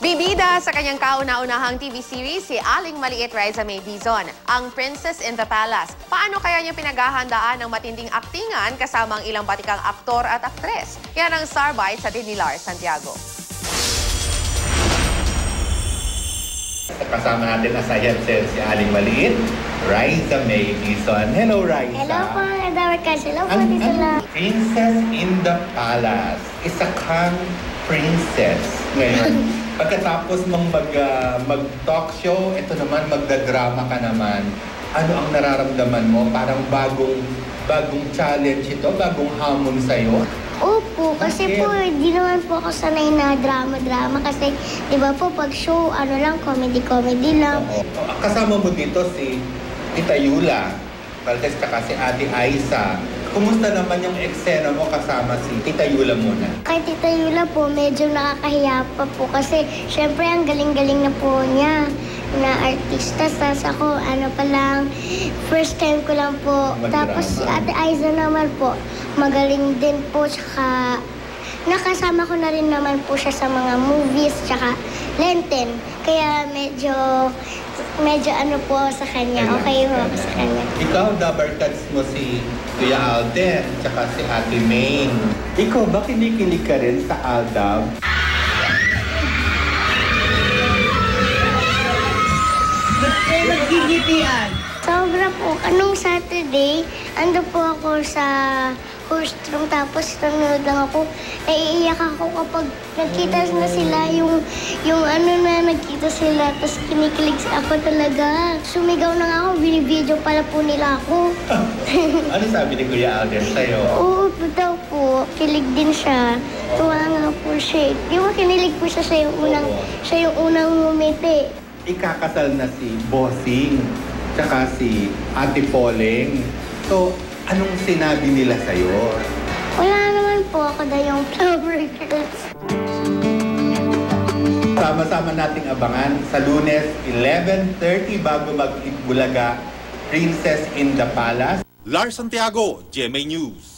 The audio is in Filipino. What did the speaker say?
Bibida sa kanyang kauna-unahang TV series si Aling Maliit Riza May Dizon, ang Princess in the Palace. Paano kaya niya pinaghahandaan ng matinding aktingan kasama ang ilang batikang aktor at aktres? Yan ang Starbite sa ni Lars Santiago. Kasama natin na sa headset si Aling Maliit, Riza May Dizon. Hello, Riza. Hello po, Adawarkas. Hello po, Dizon. Princess in the Palace. Isa kang princess ngayon. Pagkatapos mong mag-talk show, ito naman, magdadrama ka naman. Ano ang nararamdaman mo? Parang bagong challenge ito, bagong hamon sa'yo. Opo, kasi po, di naman po ako sanay na drama-drama. Kasi, di ba po, pag show, ano lang, comedy-comedy lang. Kasama mo dito si Tita Yula, Valdez, tsaka si Ate Aiza. Kumusta naman yung eksena mo kasama si Tita Yula muna? Kay Tita Yula po, medyo nakakahiya pa po. Kasi, syempre, ang galing-galing na po niya na artista. Tapos ako, ano pa lang, first time ko lang po. Tapos si Ate Aiza naman po, magaling din po. Tsaka, nakasama ko na rin naman po siya sa mga movies, tsaka Lenten. Kaya medyo ano po sa kanya. Okay po sa kanya. Ikaw, dabarkats mo si Kuya Alden, tsaka si Ate Maine. Ikaw, ba kinikilig ka rin sa Aldab? Nagigitian. Sobra po. Anong Saturday, ando po ako sa host room, tapos nanonood lang ako. Naiiyak ako kapag nagkita na sila, yung ano na nagkita sila, tapos kinikilig ako talaga. Sumigaw na nga ako, binibideo pala po nila ako. Ano sabi ni Kuya Alden sa'yo? Oo, daw po. Kilig din siya. Tuwa nga po siya. Di ba kinilig po siya sa yung unang ngumiti. Ikakasal na si Bossing, tsaka si Ate Poleng. So, anong sinabi nila sa'yo? Wala naman po, ako na yung flower girls. Sama-sama nating abangan sa Lunes, 11:30 bago mag-Itbulaga, Princess in the Palace. Lars Santiago, GMA News.